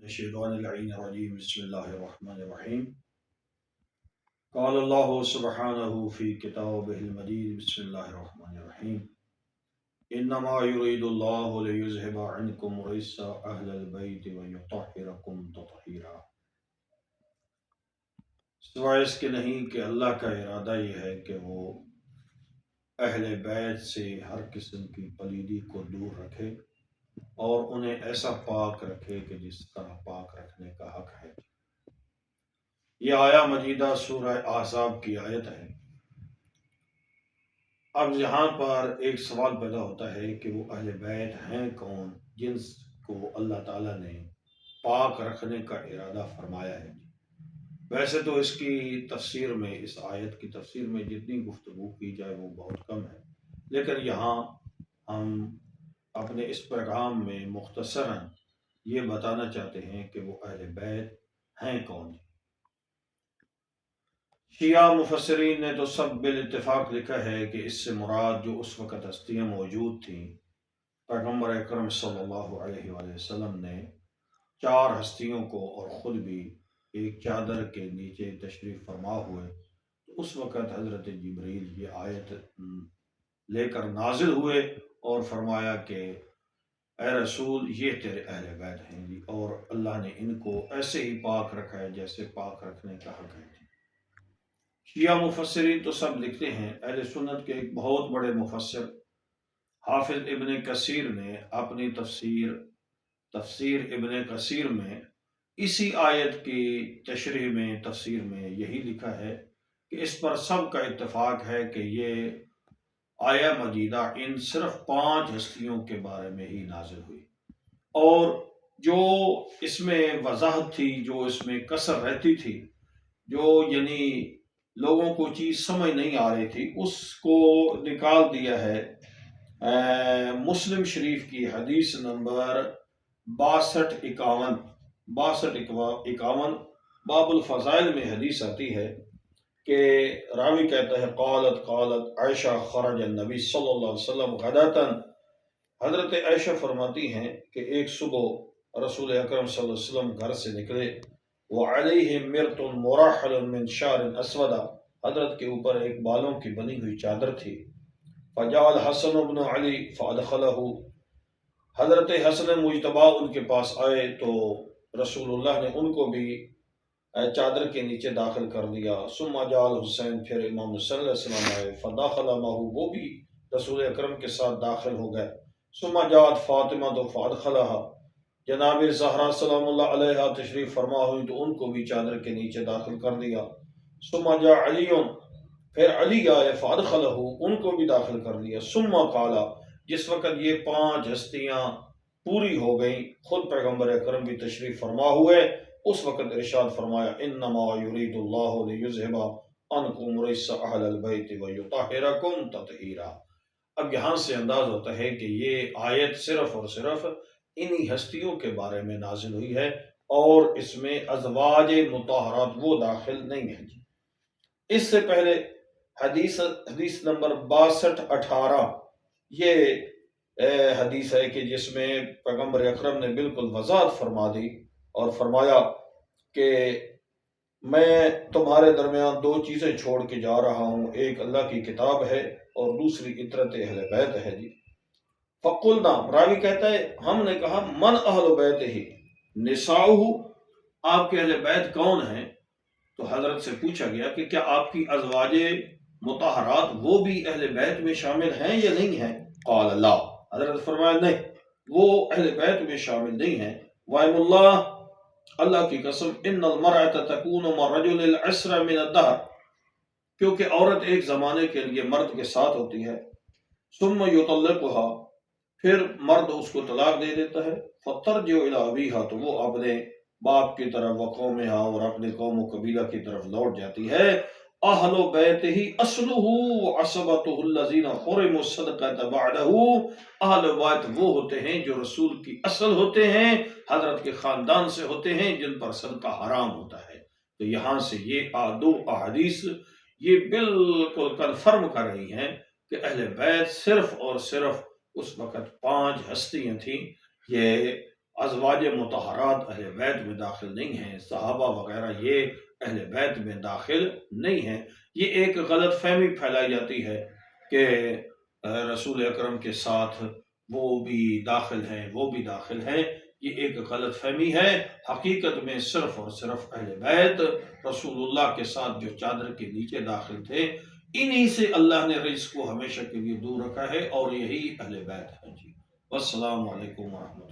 الشیطان اللعین الرجیم بسم اللہ الرحمن الرحیم قال اللہ سبحانہ فی کتابہ المجید بسم اللہ الرحمن الرحیم انما یرید اللہ لیذہب عنکم الرجس اہل البیت ویطہرکم تطہیرا۔ سوائے اس کے نہیں کہ اللہ کا ارادہ یہ ہے کہ وہ اہل بیت سے ہر قسم کی پلیدی کو دور رکھے اور انہیں ایسا پاک رکھے کہ جس طرح پاک رکھنے کا حق ہے۔ یہ آیا مجیدہ سورہ احزاب کی آیت ہے۔ اب یہاں پر ایک سوال پیدا ہوتا ہے کہ وہ اہل بیت ہیں کون جن کو اللہ تعالیٰ نے پاک رکھنے کا ارادہ فرمایا ہے۔ ویسے تو اس کی تفسیر میں، اس آیت کی تفسیر میں جتنی گفتگو کی جائے وہ بہت کم ہے، لیکن یہاں ہم اپنے اس پیغام میں مختصراً یہ بتانا چاہتے ہیں کہ وہ اہل بیت ہیں کون۔ شیعہ مفسرین نے تو سب بالاتفاق لکھا ہے کہ اس سے مراد جو اس وقت ہستیاں موجود تھیں، پیغمبر اکرم صلی اللہ علیہ وآلہ وسلم نے 4 ہستیوں کو اور خود بھی ایک چادر کے نیچے تشریف فرما ہوئے، تو اس وقت حضرت جبریل یہ آیت لے کر نازل ہوئے اور فرمایا کہ اے رسول یہ تیرے اہل بیت ہیں جی، اور اللہ نے ان کو ایسے ہی پاک رکھا ہے جیسے پاک رکھنے کا حق ہے۔ شیعہ مفسرین تو سب لکھتے ہیں، اہل سنت کے ایک بہت بڑے مفسر حافظ ابن کثیر نے اپنی تفسیر ابن کثیر میں اسی آیت کی تشریح میں، تفسیر میں یہی لکھا ہے کہ اس پر سب کا اتفاق ہے کہ یہ آیہ مجیدہ ان صرف 5 ہستیوں کے بارے میں ہی نازل ہوئی، اور جو اس میں وضاحت تھی، جو اس میں کسر رہتی تھی، جو یعنی لوگوں کو چیز سمجھ نہیں آ رہی تھی، اس کو نکال دیا ہے۔ مسلم شریف کی حدیث نمبر 6251 باب الفضائل میں حدیث آتی ہے کہ راوی کہتا ہے قالت عائشہ خرج النبی صلی اللہ علیہ وسلم غداتن، حضرت عائشہ فرماتی ہیں کہ ایک صبح رسول اکرم صلی اللہ علیہ وسلم گھر سے نکلے، وعلیہ مرط مراحل من شعر اسود، حضرت کے اوپر ایک بالوں کی بنی ہوئی چادر تھی۔ فجاء الحسن بن علی فادخلہ، حضرت حسن مجتبی ان کے پاس آئے تو رسول اللہ نے ان کو بھی چادر کے نیچے داخل کر دیا۔ ثم جاء الحسین، پھر امام صلی اللہ علیہ وسلم آئے، فداخل معه، وہ بھی رسول اکرم کے ساتھ داخل ہو گئے۔ ثم جاءت فاطمہ تو فادخلها، جناب زہرا سلام اللہ علیہا تشریف فرما ہوئی تو ان کو بھی چادر کے نیچے داخل کر دیا۔ ثم جاء علی، پھر علی آئے، فادخلہ، ان کو بھی داخل کر دیا۔ ثم قال، جس وقت یہ 5 ہستیاں پوری ہو گئیں، خود پیغمبر اکرم بھی تشریف فرما ہوئے، اس وقت ارشاد فرمایا انما یرید اللہ لیذہب عنکم الرجس اہل البیت ویطہرکم تطہیرا۔ اب یہاں سے انداز ہوتا ہے کہ یہ آیت صرف اور صرف انہی ہستیوں کے بارے میں نازل ہوئی ہے، اور اس میں ازواج مطہرات وہ داخل نہیں ہیں جی۔ اس سے پہلے حدیث نمبر 6218 یہ حدیث ہے کہ جس میں پیغمبر اکرم نے بالکل وضاحت فرما دی اور فرمایا کہ میں تمہارے درمیان 2 چیزیں چھوڑ کے جا رہا ہوں، ایک اللہ کی کتاب ہے اور دوسری عطرت اہل بیت ہے جی۔ فقلنا، راوی کہتا ہے ہم نے کہا من اہل بیت ہی نساؤہ، آپ کے اہل بیت کون ہیں؟ تو حضرت سے پوچھا گیا کہ کیا آپ کی ازواج مطہرات وہ بھی اہل بیت میں شامل ہیں یا نہیں ہیں؟ قال لا، حضرت فرمایا نہیں، وہ اہل بیت میں شامل نہیں ہیں۔ وائم اللہ، اللہ کی قسم، ان المرأة تکون مع الرجل العشر من الدہر، کیونکہ عورت ایک زمانے کے لیے مرد کے ساتھ ہوتی ہے۔ ثم یطلقها، پھر مرد اس کو طلاق دے دیتا ہے۔ فترجع الی ابیہا، تو وہ اپنے باپ کی طرف، وقومہا، اور اپنے قوم و قبیلہ کی طرف لوٹ جاتی ہے۔ اہل بیت ہی اصلہ وعصبتہ الذین حرموا الصدقۃ بعدہ، اہل بیت وہ ہوتے ہیں جو رسول کی اصل ہوتے ہیں، حضرت کے خاندان سے ہوتے ہیں جن پر صدقہ حرام ہوتا ہے۔ تو یہاں سے یہ 2 احادیث یہ بالکل کنفرم کر رہی ہیں کہ اہل بیت صرف اور صرف اس وقت 5 ہستیاں تھیں، یہ ازواج مطہرات اہل بیت میں داخل نہیں ہیں، صحابہ وغیرہ یہ اہل بیت میں داخل نہیں ہیں۔ یہ ایک غلط فہمی پھیلائی جاتی ہے کہ رسول اکرم کے ساتھ وہ بھی داخل ہیں، وہ بھی داخل ہیں۔ یہ ایک غلط فہمی ہے۔ حقیقت میں صرف اور صرف اہل بیت رسول اللہ کے ساتھ جو چادر کے نیچے داخل تھے، انہی سے اللہ نے رزق کو ہمیشہ کے لیے دور رکھا ہے، اور یہی اہل بیت ہیں جی۔ والسلام علیکم ورحمۃ اللہ۔